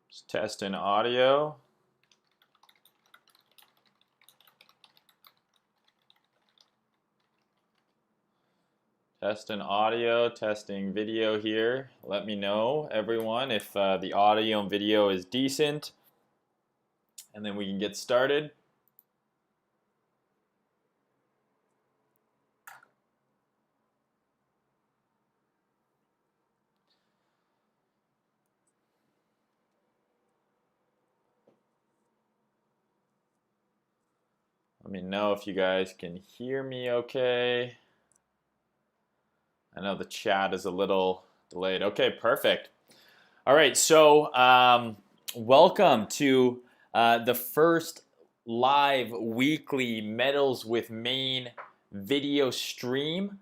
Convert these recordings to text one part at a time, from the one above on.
Just testing audio. Testing audio, testing video here. Let me know, everyone, if the audio and video is decent. And then we can get started. Let me know if you guys can hear me okay. I know the chat is a little delayed. Okay, perfect. All right, so welcome to the first live weekly Metals with Mayne video stream.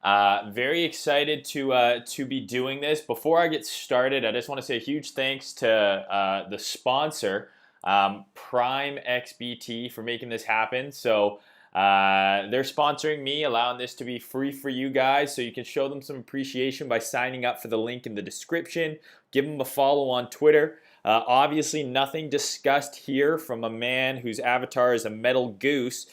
Very excited to be doing this. Before I get started, I just want to say a huge thanks to the sponsor, Prime XBT, for making this happen. So they're sponsoring me, allowing this to be free for you guys, so you can show them some appreciation by signing up for the link in the description. Give them a follow on Twitter. Obviously, nothing discussed here from a man whose avatar is a metal goose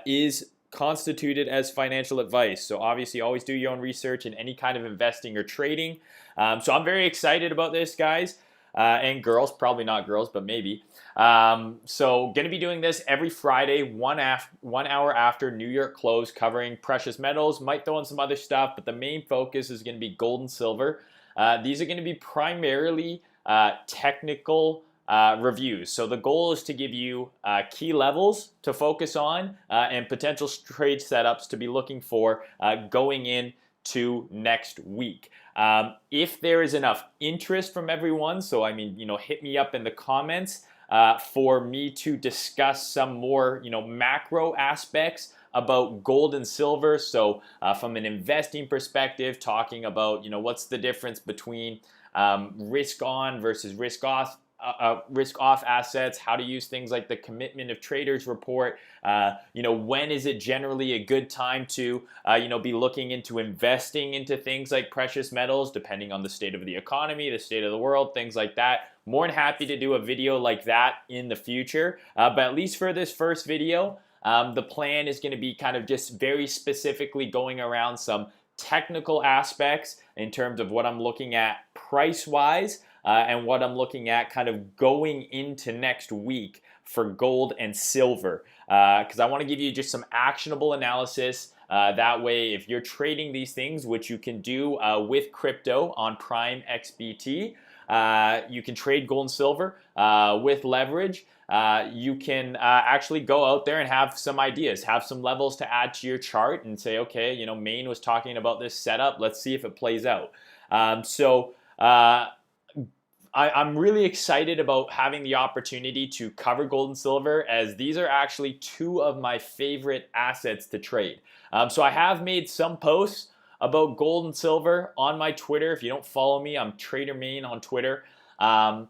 is constituted as financial advice. So obviously, always do your own research in any kind of investing or trading. So I'm very excited about this, guys. And girls, probably not girls, but maybe. So going to be doing this every Friday, 1 hour after New York close, covering precious metals. Might throw in some other stuff, but the main focus is going to be gold and silver. These are going to be primarily technical reviews. So the goal is to give you key levels to focus on and potential trade setups to be looking for going into next week. If there is enough interest from everyone, so I mean, hit me up in the comments for me to discuss some more, macro aspects about gold and silver. So from an investing perspective, talking about, what's the difference between risk on versus risk off assets, how to use things like the commitment of traders report, when is it generally a good time to be looking into investing into things like precious metals, depending on the state of the economy, the state of the world, things like that. More than happy to do a video like that in the future, but at least for this first video, the plan is going to be kind of just very specifically going around some technical aspects in terms of what I'm looking at price-wise, and what I'm looking at kind of going into next week for gold and silver, because I want to give you just some actionable analysis. That way, if you're trading these things, which you can do with crypto on Prime XBT, you can trade gold and silver with leverage. You can actually go out there and have some ideas, have some levels to add to your chart and say, okay, Mayne was talking about this setup. Let's see if it plays out. I'm really excited about having the opportunity to cover gold and silver, as these are actually two of my favorite assets to trade. So I have made some posts about gold and silver on my Twitter. If you don't follow me, I'm Trader Mayne on Twitter. I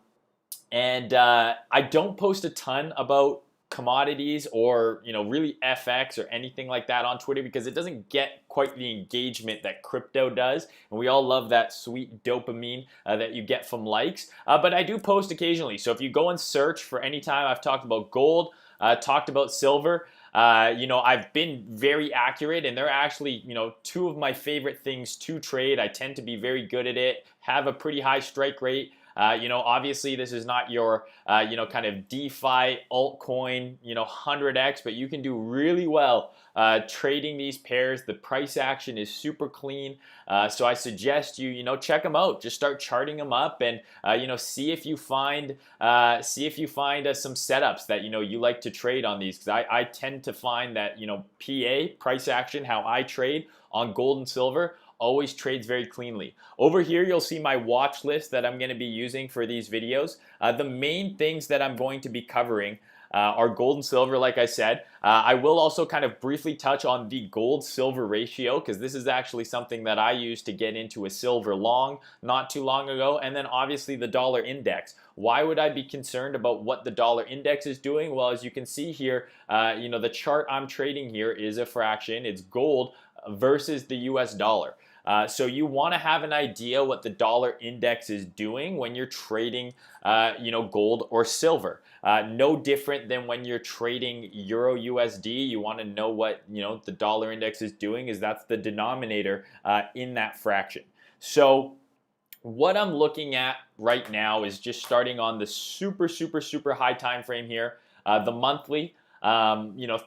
don't post a ton about commodities or really FX or anything like that on Twitter, because it doesn't get quite the engagement that crypto does, and we all love that sweet dopamine that you get from likes, but I do post occasionally. So if you go and search for any time I've talked about gold, talked about silver, I've been very accurate, and they're actually two of my favorite things to trade. I tend to be very good at it, have a pretty high strike rate. Obviously this is not your, kind of DeFi altcoin, 100x, but you can do really well trading these pairs. The price action is super clean. So I suggest you, check them out. Just start charting them up and, see if you find some setups that, you like to trade on these. Because I tend to find that, PA, price action, how I trade on gold and silver, always trades very cleanly. Over here, you'll see my watch list that I'm going to be using for these videos. The main things that I'm going to be covering are gold and silver, like I said. I will also kind of briefly touch on the gold-silver ratio, because this is actually something that I used to get into a silver long not too long ago. And then obviously the dollar index. Why would I be concerned about what the dollar index is doing? Well, as you can see here, the chart I'm trading here is a fraction. It's gold versus the US dollar. So you want to have an idea what the dollar index is doing when you're trading, gold or silver. No different than when you're trading Euro USD. You want to know what the dollar index is doing, is that's the denominator in that fraction. So what I'm looking at right now is just starting on the super high time frame here, the monthly.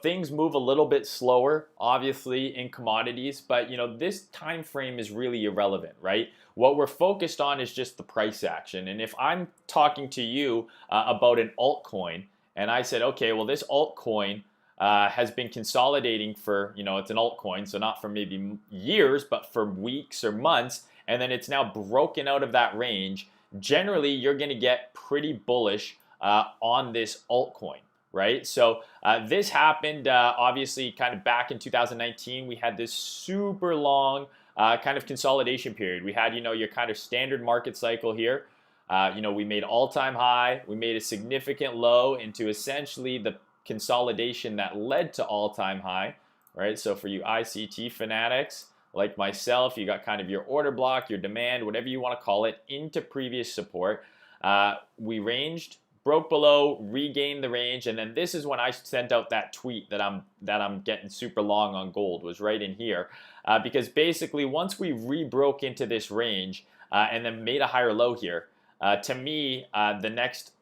Things move a little bit slower, obviously, in commodities, but this time frame is really irrelevant, right? What we're focused on is just the price action. And if I'm talking to you about an altcoin, and I said, okay, well, this altcoin has been consolidating for, it's an altcoin, so not for maybe years, but for weeks or months, and then it's now broken out of that range, generally you're going to get pretty bullish on this altcoin, right? So this happened obviously kind of back in 2019. We had this super long kind of consolidation period. We had, your kind of standard market cycle here. We made all-time high. We made a significant low into essentially the consolidation that led to all-time high, right? So for you ICT fanatics like myself, you got kind of your order block, your demand, whatever you want to call it, into previous support. We ranged, broke below, regained the range, and then this is when I sent out that tweet that I'm getting super long on gold, was right in here, because basically once we rebroke into this range and then made a higher low here, to me the next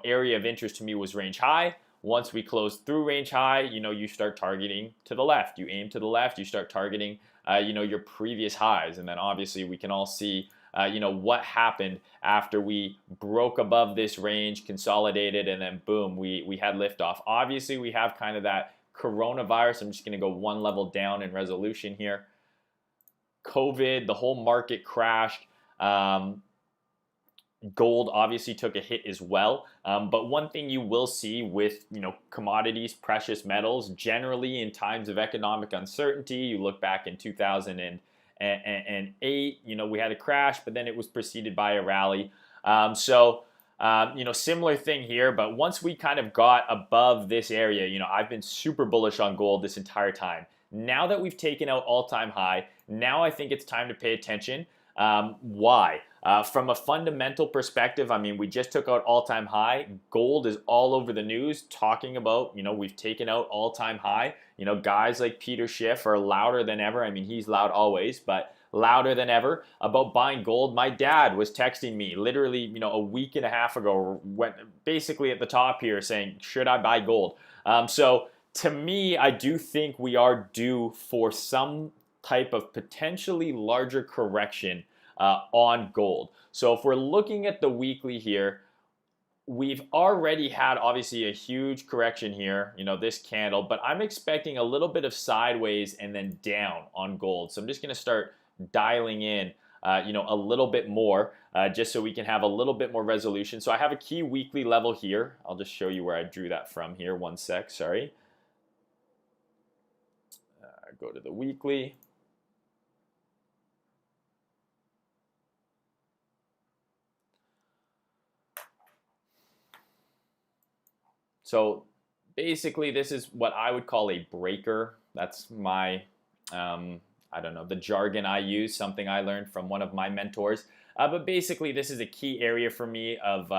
area of interest to me was range high. Once we close through range high, you start targeting to the left. You aim to the left, you start targeting your previous highs, and then obviously we can all see what happened after we broke above this range, consolidated, and then boom, we had liftoff. Obviously, we have kind of that coronavirus. I'm just going to go one level down in resolution here. COVID, the whole market crashed. Gold obviously took a hit as well, but one thing you will see with commodities, precious metals, generally in times of economic uncertainty, you look back in 2008, we had a crash, but then it was preceded by a rally. Similar thing here, but once we kind of got above this area, I've been super bullish on gold this entire time. Now that we've taken out all-time high, now I think it's time to pay attention. Why? From a fundamental perspective, I mean, we just took out all-time high. Gold is all over the news talking about, we've taken out all-time high. Guys like Peter Schiff are louder than ever. I mean, he's loud always, but louder than ever about buying gold. My dad was texting me literally, a week and a half ago, went basically at the top here saying, should I buy gold? So to me, I do think we are due for some type of potentially larger correction on gold. So if we're looking at the weekly here, we've already had obviously a huge correction here, this candle, but I'm expecting a little bit of sideways and then down on gold. So I'm just going to start dialing in a little bit more just so we can have a little bit more resolution. So I have a key weekly level here. I'll just show you where I drew that from here. One sec, sorry. Go to the weekly. So basically this is what I would call a breaker. That's my, I don't know, the jargon I use, something I learned from one of my mentors. But basically this is a key area for me of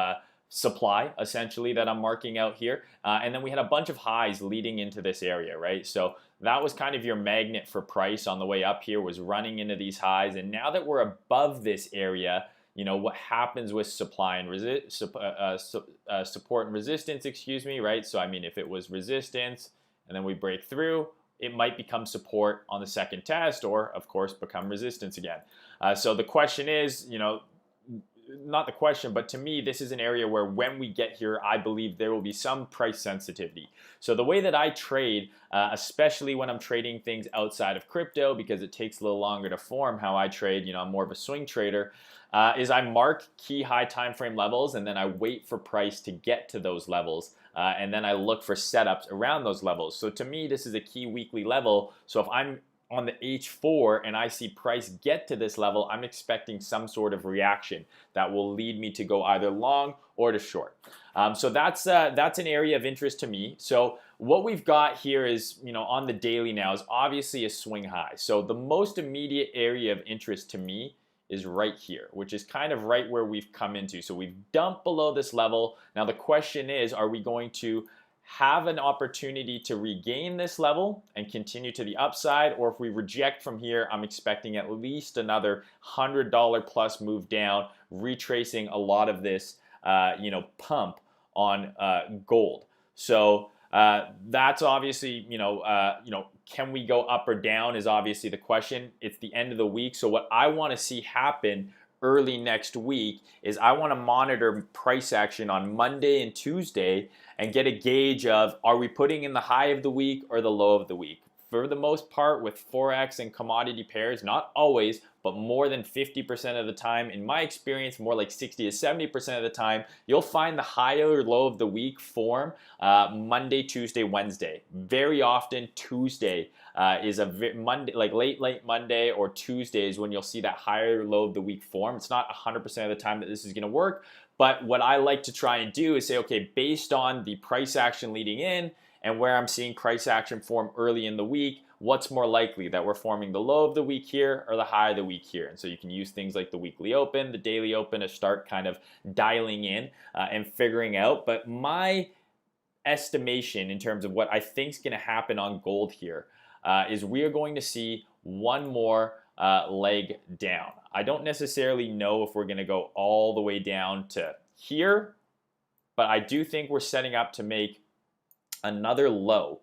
supply, essentially, that I'm marking out here. And then we had a bunch of highs leading into this area, right? So that was kind of your magnet for price on the way up here, was running into these highs. And now that we're above this area, what happens with supply and support and resistance, right? So I mean, if it was resistance and then we break through, it might become support on the second test, or of course become resistance again. So the question is, not the question, but to me, this is an area where when we get here, I believe there will be some price sensitivity. So the way that I trade, especially when I'm trading things outside of crypto, because it takes a little longer to form how I trade, I'm more of a swing trader, is I mark key high time frame levels, and then I wait for price to get to those levels, and then I look for setups around those levels. So to me, this is a key weekly level. So if I'm on the H4 and I see price get to this level, I'm expecting some sort of reaction that will lead me to go either long or to short. So that's an area of interest to me. So what we've got here is, on the daily now is obviously a swing high. So the most immediate area of interest to me is right here, which is kind of right where we've come into. So we've dumped below this level. Now the question is, are we going to have an opportunity to regain this level and continue to the upside? Or if we reject from here, I'm expecting at least another $100 plus move down, retracing a lot of this pump on gold. So that's obviously, can we go up or down is obviously the question. It's the end of the week. So what I want to see happen early next week is I want to monitor price action on Monday and Tuesday and get a gauge of, are we putting in the high of the week or the low of the week? For the most part, with Forex and commodity pairs, not always, but more than 50% of the time, in my experience, more like 60 to 70% of the time, you'll find the high or low of the week form Monday, Tuesday, Wednesday. Very often Tuesday is Monday, like late Monday or Tuesdays when you'll see that higher or low of the week form. It's not 100% of the time that this is going to work, but what I like to try and do is say, okay, based on the price action leading in and where I'm seeing price action form early in the week, what's more likely, that we're forming the low of the week here or the high of the week here? And so you can use things like the weekly open, the daily open to start kind of dialing in and figuring out. But my estimation in terms of what I think is going to happen on gold here is we are going to see one more leg down. I don't necessarily know if we're going to go all the way down to here, but I do think we're setting up to make another low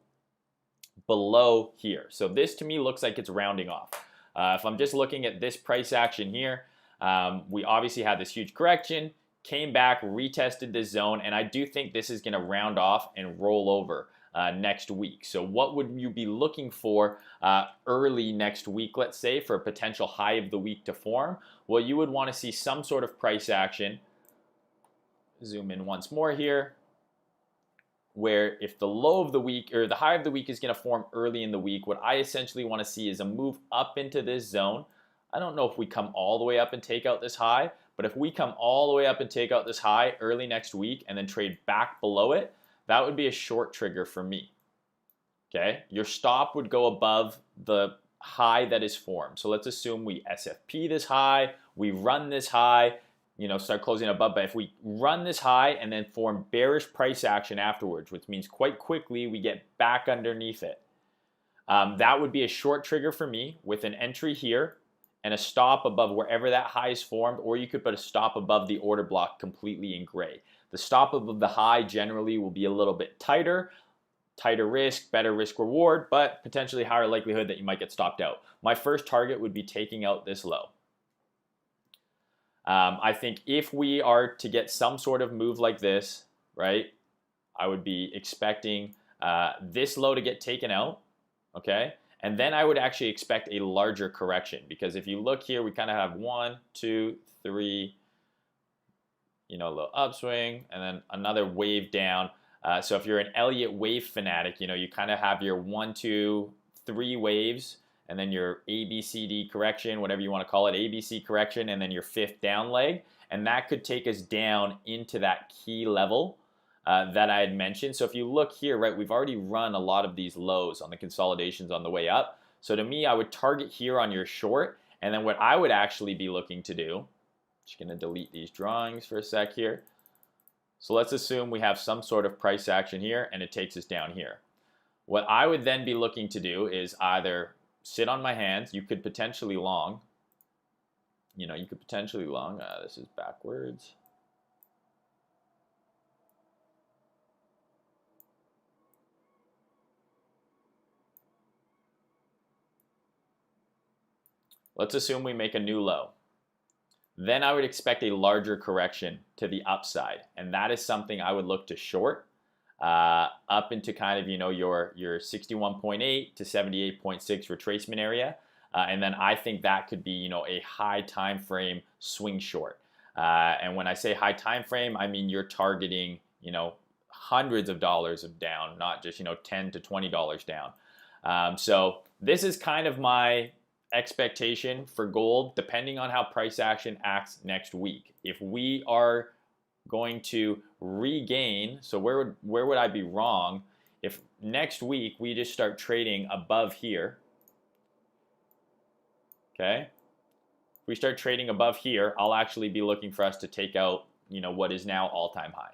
below here. So this to me looks like it's rounding off. If I'm just looking at this price action here, we obviously had this huge correction, came back, retested this zone, and I do think this is going to round off and roll over next week. So what would you be looking for early next week, let's say, for a potential high of the week to form? Well, you would want to see some sort of price action. Zoom in once more here, where if the low of the week or the high of the week is going to form early in the week, what I essentially want to see is a move up into this zone. I don't know if we come all the way up and take out this high, but if we come all the way up and take out this high early next week and then trade back below it, that would be a short trigger for me. Okay, your stop would go above the high that is formed. So let's assume we SFP this high, we run this high, start closing above. But if we run this high and then form bearish price action afterwards, which means quite quickly we get back underneath it, that would be a short trigger for me with an entry here and a stop above wherever that high is formed, or you could put a stop above the order block completely in gray. The stop above the high generally will be a little bit tighter risk, better risk reward, but potentially higher likelihood that you might get stopped out. My first target would be taking out this low. I think if we are to get some sort of move like this, right, I would be expecting this low to get taken out, okay? And then I would actually expect a larger correction, because if you look here, we kind of have 1, 2, 3, a little upswing, and then another wave down. So if you're an Elliott wave fanatic, you kind of have your 1, 2, 3 waves, and then your ABCD correction, whatever you want to call it, ABC correction, and then your fifth down leg. And that could take us down into that key level that I had mentioned. So if you look here, right, we've already run a lot of these lows on the consolidations on the way up. So to me, I would target here on your short. And then what I would actually be looking to do, just going to delete these drawings for a sec here. So let's assume we have some sort of price action here and it takes us down here. What I would then be looking to do is either sit on my hands. You could potentially long. This is backwards. Let's assume we make a new low. Then I would expect a larger correction to the upside. And that is something I would look to short up into kind of, your 61.8 to 78.6 retracement area. And then I think that could be, a high time frame swing short. And when I say high time frame, I mean you're targeting, hundreds of dollars of down, not just, $10 to $20 down. So this is kind of my expectation for gold, depending on how price action acts next week. If we are going to regain, so where would I be wrong? If next week we just start trading above here, okay? If we start trading above here, I'll actually be looking for us to take out, what is now all-time high.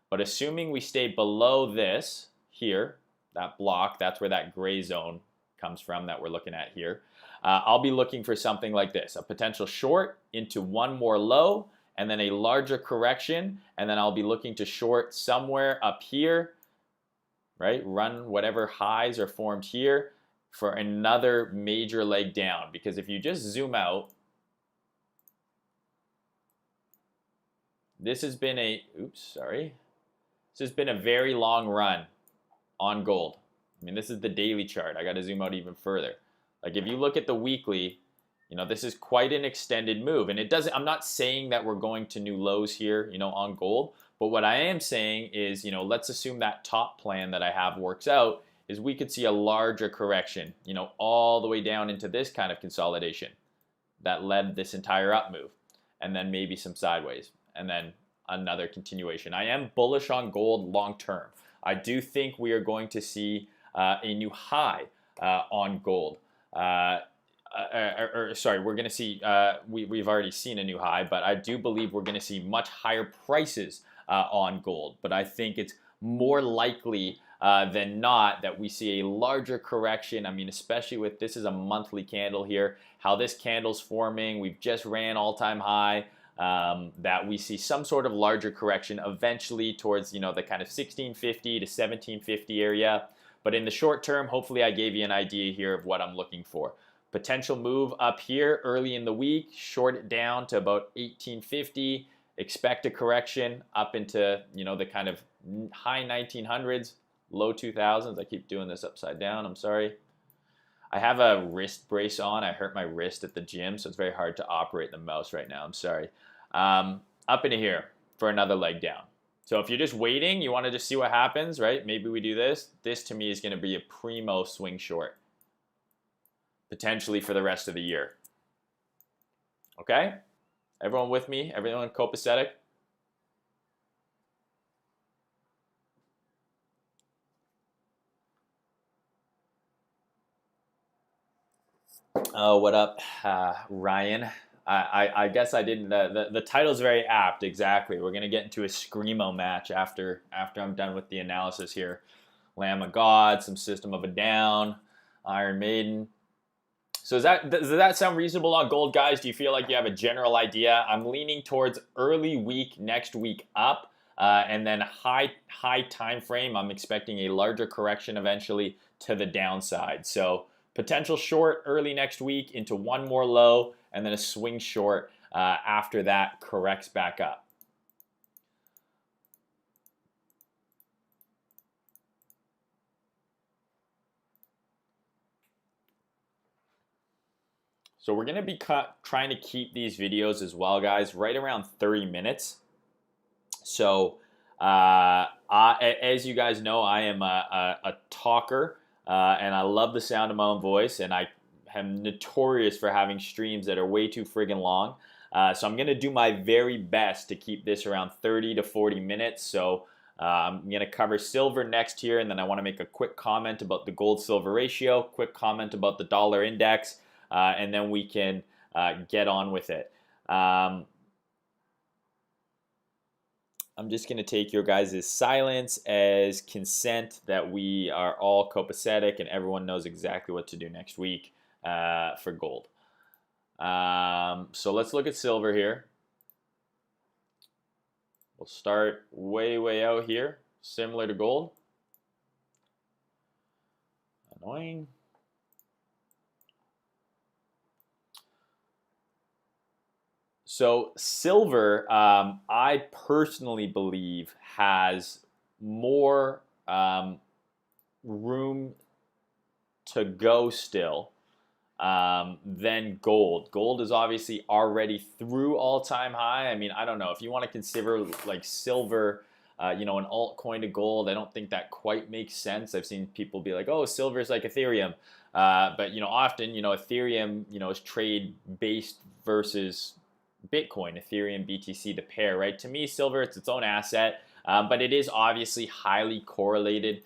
But assuming we stay below this here, that block, that's where that gray zone comes from that we're looking at here. I'll be looking for something like this, a potential short into one more low, and then a larger correction, and then I'll be looking to short somewhere up here, right? Run whatever highs are formed here for another major leg down. Because if you just zoom out, this has been a, this has been a very long run on gold. I mean, this is the daily chart. I got to zoom out even further. Like if you look at the weekly, this is quite an extended move. And it doesn't, I'm not saying that we're going to new lows here, on gold. But what I am saying is, let's assume that top plan that I have works out, is we could see a larger correction, all the way down into this kind of consolidation that led this entire up move. And then maybe some sideways. And then another continuation. I am bullish on gold long term. I do think we are going to see a new high on gold. Sorry, we're going to see, we've already seen a new high, but I do believe we're going to see much higher prices on gold. But I think it's more likely than not that we see a larger correction. I mean, especially with, this is a monthly candle here, how this candle's forming. We've just ran all-time high. That we see some sort of larger correction eventually towards, the kind of 1650 to 1750 area. But in the short term, hopefully I gave you an idea here of what I'm looking for. Potential move up here early in the week, short it down to about 1850. Expect a correction up into, the kind of high 1900s, low 2000s. I keep doing this upside down. I'm sorry. I have a wrist brace on. I hurt my wrist at the gym, so it's very hard to operate the mouse right now. I'm sorry. Up into here for another leg down. So if you're just waiting, you want to just see what happens, right? Maybe we do this. This to me is going to be a primo swing short, potentially for the rest of the year. Okay? Everyone with me? Everyone copacetic? Oh, what up, Ryan? I guess I didn't. The title's very apt. Exactly. We're gonna get into a screamo match after I'm done with the analysis here. Lamb of God, some System of a Down, Iron Maiden. So does that sound reasonable on gold, guys? Do you feel like you have a general idea? I'm leaning towards early week, next week up, and then high time frame. I'm expecting a larger correction eventually to the downside. So potential short early next week into one more low, and then a swing short after that corrects back up. So we're going to be trying to keep these videos as well, guys, right around 30 minutes. So as you guys know, I am a talker, and I love the sound of my own voice, and I am notorious for having streams that are way too friggin' long. So I'm going to do my very best to keep this around 30 to 40 minutes. So I'm going to cover silver next here, and then I want to make a quick comment about the gold-silver ratio, quick comment about the dollar index, and then we can get on with it. I'm just going to take your guys' silence as consent that we are all copacetic and everyone knows exactly what to do next week for gold. So let's look at silver here. We'll start way out here, similar to gold. Annoying. So silver, I personally believe, has more room to go still than gold. Gold is obviously already through all-time high. I mean, I don't know. If you want to consider like silver, an altcoin to gold, I don't think that quite makes sense. I've seen people be like, oh, silver is like Ethereum. But, often, Ethereum, is trade-based versus Bitcoin, Ethereum, BTC, the pair, right? To me, silver, it's its own asset, but it is obviously highly correlated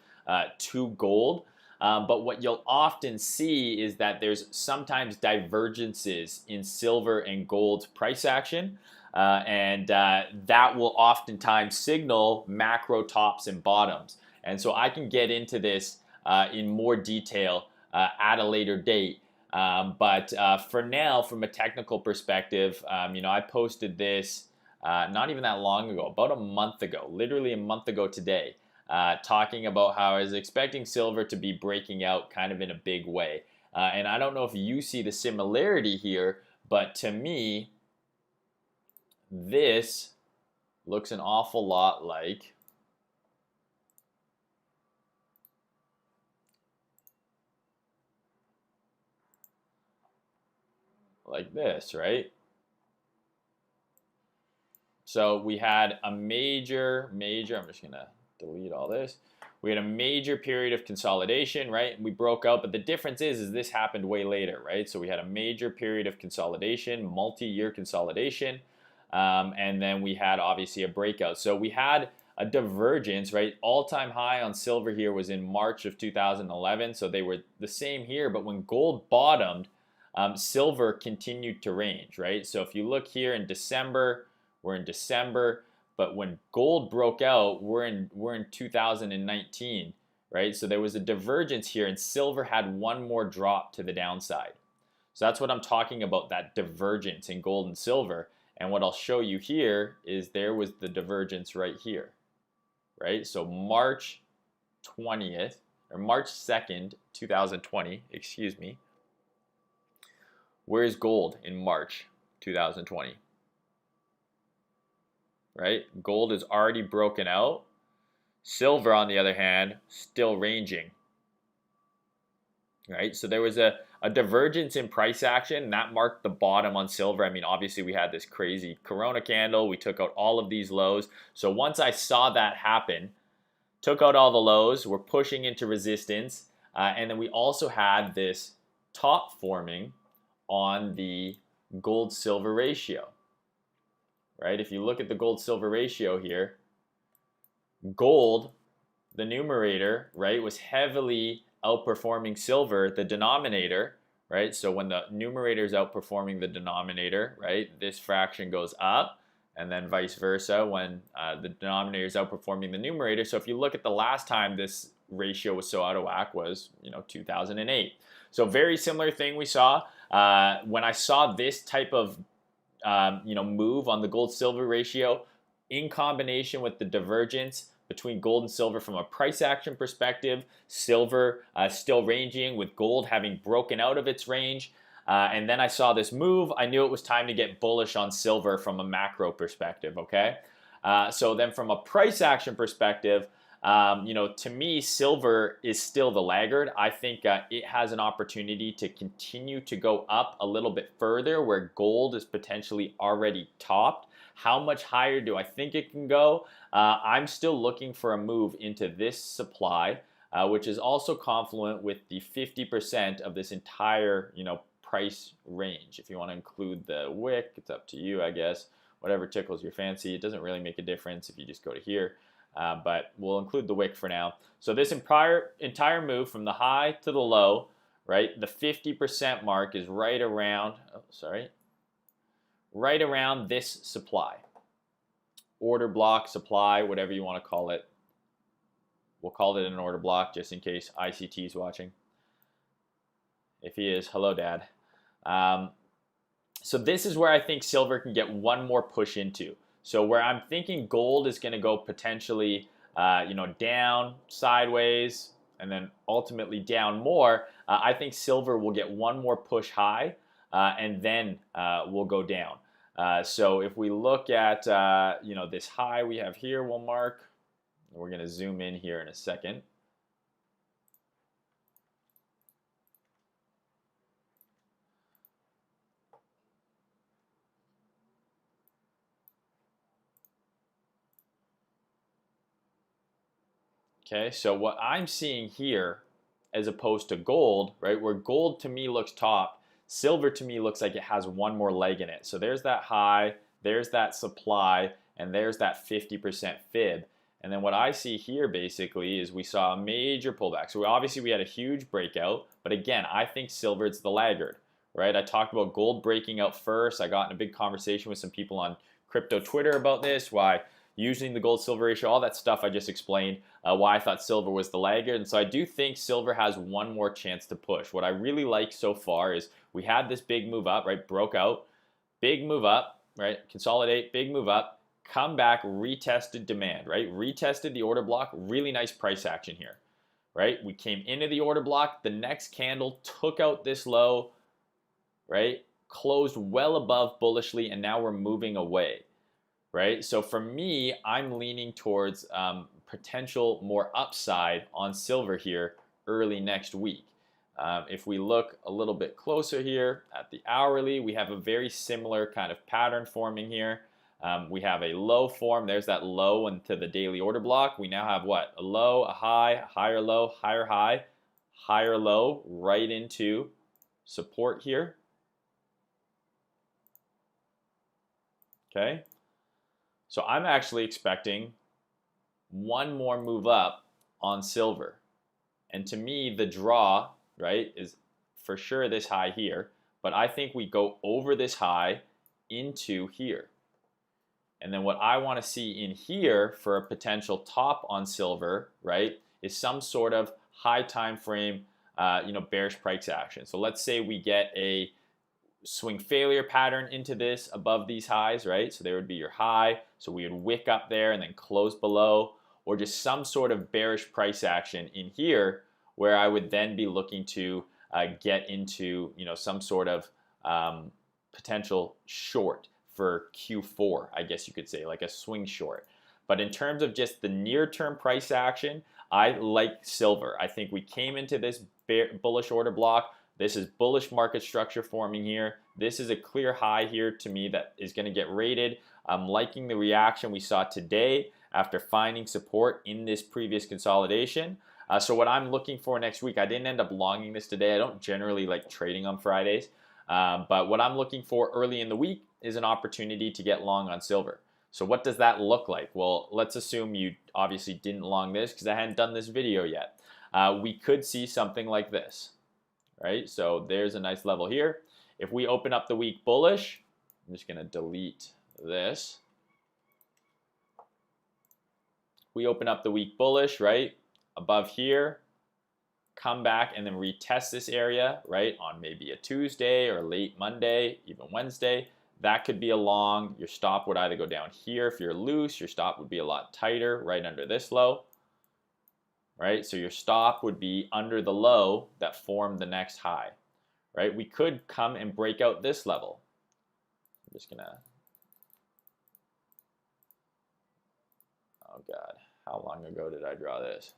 to gold. But what you'll often see is that there's sometimes divergences in silver and gold's price action. And that will oftentimes signal macro tops and bottoms. And so I can get into this in more detail at a later date. But for now, from a technical perspective, I posted this not even that long ago, about a month ago, literally a month ago today, talking about how I was expecting silver to be breaking out kind of in a big way. And I don't know if you see the similarity here, but to me, this looks an awful lot like this, right? So we had a major, I'm just gonna delete all this. We had a major period of consolidation, right? We broke out, but the difference is this happened way later, right? So we had a major period of consolidation, multi-year consolidation, and then we had obviously a breakout. So we had a divergence, right? All-time high on silver here was in March of 2011, so they were the same here, but when gold bottomed, silver continued to range, right? So if you look here in December, we're in December, but when gold broke out, we're in 2019, right? So there was a divergence here, and silver had one more drop to the downside. So that's what I'm talking about, that divergence in gold and silver. And what I'll show you here is there was the divergence right here, right? So March 20th, or March 2nd, 2020, excuse me. Where's gold in March 2020? Right? Gold is already broken out. Silver, on the other hand, still ranging. Right? So there was a divergence in price action, and that marked the bottom on silver. I mean, obviously we had this crazy Corona candle. We took out all of these lows. So once I saw that happen, took out all the lows, we're pushing into resistance, and then we also had this top forming on the gold-silver ratio. Right? If you look at the gold-silver ratio here, gold, the numerator, right, was heavily outperforming silver, the denominator, right? So when the numerator is outperforming the denominator, right, this fraction goes up, and then vice versa when the denominator is outperforming the numerator. So if you look at the last time this ratio was so out of whack was, 2008. So very similar thing we saw. When I saw this type of move on the gold-silver ratio in combination with the divergence between gold and silver from a price action perspective, silver still ranging with gold having broken out of its range, and then I saw this move, I knew it was time to get bullish on silver from a macro perspective, okay? So then from a price action perspective, to me, silver is still the laggard. I think it has an opportunity to continue to go up a little bit further where gold is potentially already topped. How much higher do I think it can go? I'm still looking for a move into this supply, which is also confluent with the 50% of this entire, price range. If you want to include the wick, it's up to you, I guess. Whatever tickles your fancy. It doesn't really make a difference if you just go to here. But we'll include the wick for now. So this entire move from the high to the low, right? The 50% mark is right around, right around this supply. Order block, supply, whatever you want to call it. We'll call it an order block just in case ICT is watching. If he is, hello, Dad. So this is where I think silver can get one more push into. So where I'm thinking gold is going to go potentially, down, sideways, and then ultimately down more, I think silver will get one more push high, and then will go down. So if we look at, this high we have here, we'll mark. We're going to zoom in here in a second. Okay, so what I'm seeing here, as opposed to gold, right, where gold to me looks top, silver to me looks like it has one more leg in it. So there's that high, there's that supply, and there's that 50% fib. And then what I see here basically is we saw a major pullback. So obviously we had a huge breakout, but again, I think silver is the laggard, right? I talked about gold breaking out first. I got in a big conversation with some people on crypto Twitter about this, why using the gold silver ratio, all that stuff I just explained, why I thought silver was the laggard. And so I do think silver has one more chance to push. What I really like so far is we had this big move up, right? Broke out, big move up, right? Consolidate, big move up, come back, retested demand, right? Retested the order block, really nice price action here, right? We came into the order block, the next candle took out this low, right? Closed well above bullishly, and now we're moving away, right? So for me, I'm leaning towards potential more upside on silver here early next week. If we look a little bit closer here at the hourly, we have a very similar kind of pattern forming here. We have a low form. There's that low into the daily order block. We now have what? A low, a high, a higher low, higher high, higher low, right into support here. Okay. So I'm actually expecting one more move up on silver. And to me, the draw, right, is for sure this high here. But I think we go over this high into here. And then what I want to see in here for a potential top on silver, right, is some sort of high time frame, bearish price action. So let's say we get a swing failure pattern into this above these highs, right? So there would be your high. So we would wick up there and then close below, or just some sort of bearish price action in here where I would then be looking to get into, some sort of potential short for Q4, I guess you could say, like a swing short. But in terms of just the near-term price action, I like silver. I think we came into this bullish order block. This is bullish market structure forming here. This is a clear high here to me that is going to get rated. I'm liking the reaction we saw today after finding support in this previous consolidation. So what I'm looking for next week, I didn't end up longing this today. I don't generally like trading on Fridays. But what I'm looking for early in the week is an opportunity to get long on silver. So what does that look like? Well, let's assume you obviously didn't long this because I hadn't done this video yet. We could see something like this, right? So there's a nice level here. If we open up the week bullish, I'm just going to delete this. We open up the week bullish, right? Above here, come back and then retest this area, right, on maybe a Tuesday or late Monday, even Wednesday. That could be a long. Your stop would either go down here. If you're loose, your stop would be a lot tighter right under this low, right? So your stop would be under the low that formed the next high, right? We could come and break out this level. I'm just gonna, oh God, how long ago did I draw this?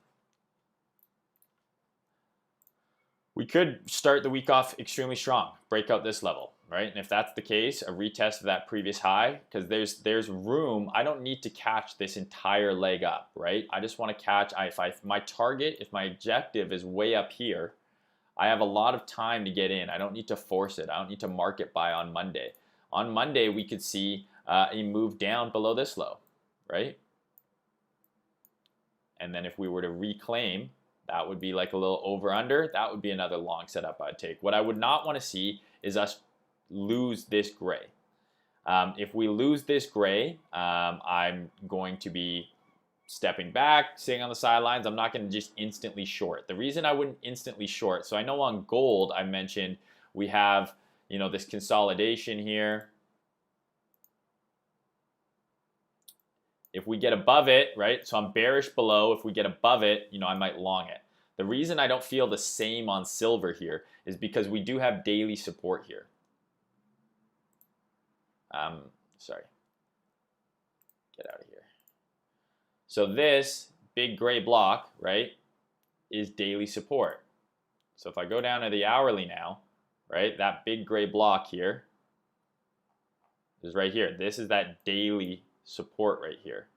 We could start the week off extremely strong, break out this level, right? And if that's the case, a retest of that previous high, because there's room. I don't need to catch this entire leg up, right? I just want to catch, my target, if my objective is way up here, I have a lot of time to get in. I don't need to force it. I don't need to market buy on Monday. On Monday, we could see a move down below this low, right? And then if we were to reclaim, that would be like a little over under. That would be another long setup I'd take. What I would not want to see is us lose this gray. If we lose this gray, I'm going to be stepping back, sitting on the sidelines. I'm not going to just instantly short. The reason I wouldn't instantly short, so I know on gold I mentioned we have, this consolidation here. If we get above it, right, so I'm bearish below. If we get above it, I might long it. The reason I don't feel the same on silver here is because we do have daily support here. Sorry. Get out of here. So this big gray block, right, is daily support. So if I go down to the hourly now, right, that big gray block here is right here. This is that daily support right here.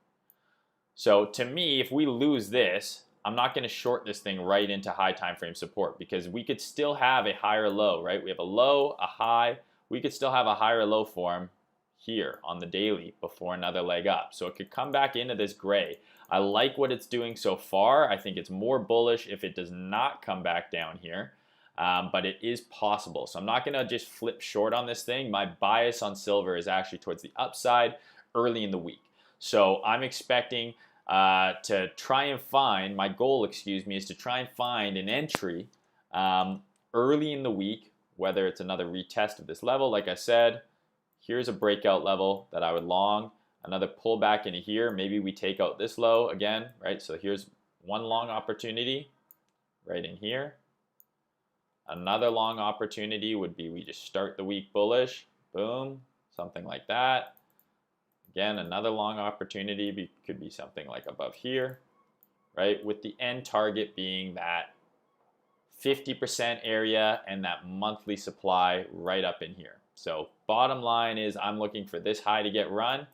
So to me, if we lose this, I'm not going to short this thing right into high time frame support because we could still have a higher low, right? We have a low, a high. We could still have a higher low form here on the daily before another leg up. So it could come back into this gray. I like what it's doing so far. I think it's more bullish if it does not come back down here. But it is possible. So I'm not going to just flip short on this thing. My bias on silver is actually towards the upside early in the week. So I'm expecting to try and find, my goal, excuse me, is to try and find an entry early in the week, whether it's another retest of this level. Like I said, here's a breakout level that I would long, another pullback into here. Maybe we take out this low again, right? So here's one long opportunity right in here. Another long opportunity would be we just start the week bullish, boom, something like that. Again, another long opportunity could be something like above here, right? With the end target being that 50% area and that monthly supply right up in here. So bottom line is I'm looking for this high to get run,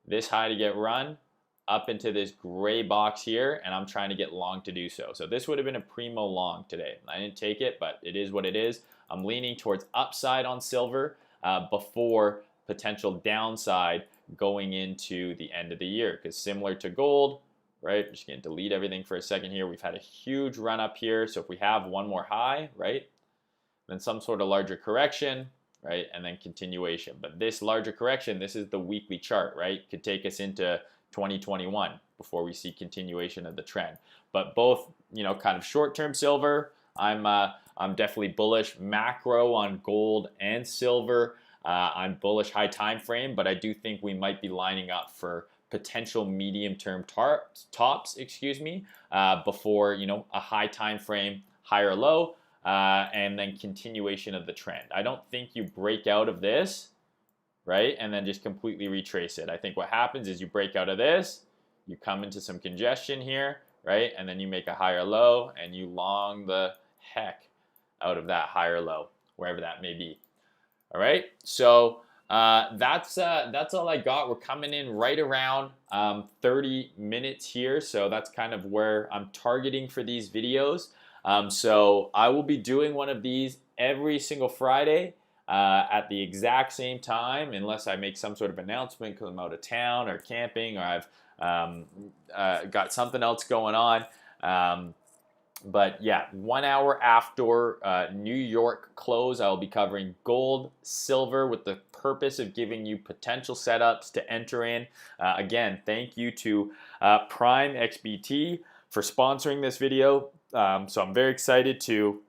this high to get run, up into this gray box here, and I'm trying to get long to do so. So this would have been a primo long today. I didn't take it, but it is what it is. I'm leaning towards upside on silver before potential downside going into the end of the year, because similar to gold, right? I'm just going to delete everything for a second here. We've had a huge run up here. So if we have one more high, right, then some sort of larger correction, right, and then continuation. But this larger correction, this is the weekly chart, right, could take us into 2021 before we see continuation of the trend. But both, you know, kind of short-term silver, I'm definitely bullish. Macro on gold and silver, I'm bullish high time frame, but I do think we might be lining up for potential medium-term tops, excuse me, before, you know, a high time frame, higher low, and then continuation of the trend. I don't think you break out of this, right, and then just completely retrace it. I think what happens is you break out of this, you come into some congestion here, right, and then you make a higher low, and you long the heck out of that higher low, wherever that may be. All right, so that's all I got. We're coming in right around 30 minutes here, so that's kind of where I'm targeting for these videos. So I will be doing one of these every single Friday at the exact same time, unless I make some sort of announcement because I'm out of town or camping, or I've got something else going on. But yeah, 1 hour after New York close, I'll be covering gold, silver, with the purpose of giving you potential setups to enter in. Again, thank you to Prime XBT for sponsoring this video. So I'm very excited to,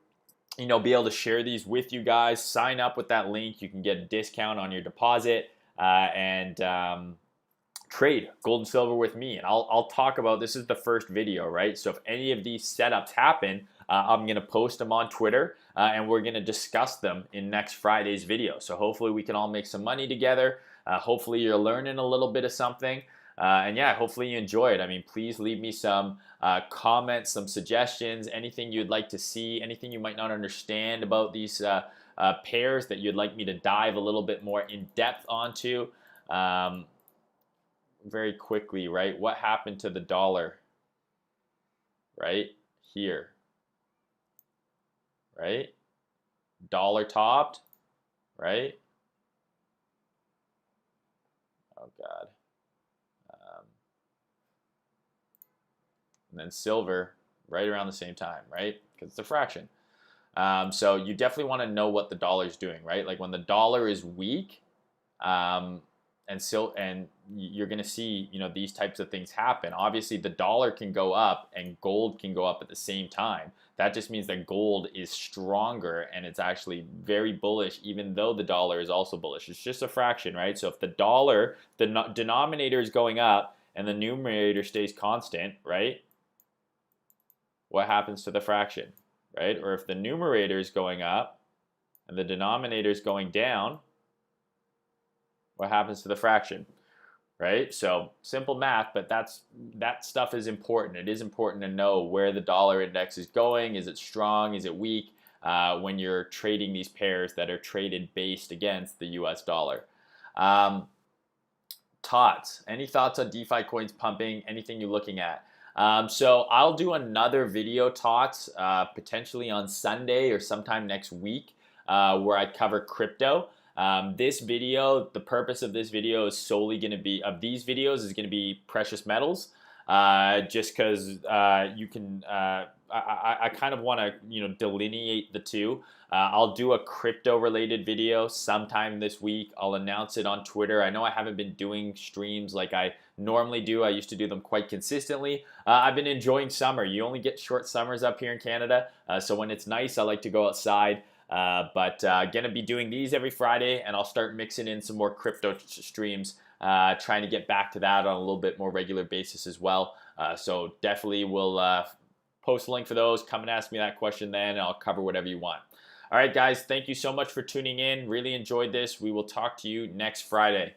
you know, be able to share these with you guys. Sign up with that link. You can get a discount on your deposit and trade gold and silver with me. And I'll talk about, this is the first video, right? So if any of these setups happen, I'm going to post them on Twitter and we're going to discuss them in next Friday's video. So hopefully we can all make some money together. Hopefully you're learning a little bit of something. And yeah, hopefully you enjoy it. I mean, please leave me some comments, some suggestions, anything you'd like to see, anything you might not understand about these pairs that you'd like me to dive a little bit more in depth onto. Very quickly, right? What happened to the dollar? Right here, right? Dollar topped, right? Oh God. And then silver right around the same time, right? Because it's a fraction. So you definitely want to know what the dollar is doing, right? Like when the dollar is weak, and you're going to see, you know, these types of things happen. Obviously, the dollar can go up and gold can go up at the same time. That just means that gold is stronger and it's actually very bullish, even though the dollar is also bullish. It's just a fraction, right? So if the dollar, the denominator is going up and the numerator stays constant, right? What happens to the fraction, right? Or if the numerator is going up and the denominator is going down, what happens to the fraction, right? So simple math, but that stuff is important. It is important to know where the dollar index is going. Is it strong? Is it weak? When you're trading these pairs that are traded based against the US dollar. Tots, any thoughts on DeFi coins pumping? Anything you're looking at? So I'll do another video, Tots, potentially on Sunday or sometime next week, where I cover crypto. This video, the purpose of this video is solely going to be, of these videos is going to be precious metals, just because you can, I kind of want to, delineate the two. I'll do a crypto related video sometime this week. I'll announce it on Twitter. I know I haven't been doing streams like I normally do. I used to do them quite consistently. I've been enjoying summer. You only get short summers up here in Canada, so when it's nice, I like to go outside. But gonna be doing these every Friday, and I'll start mixing in some more crypto streams, trying to get back to that on a little bit more regular basis as well. So definitely will post a link for those. Come and ask me that question then, and I'll cover whatever you want. All right, guys, thank you so much for tuning in. Really enjoyed this. We will talk to you next Friday.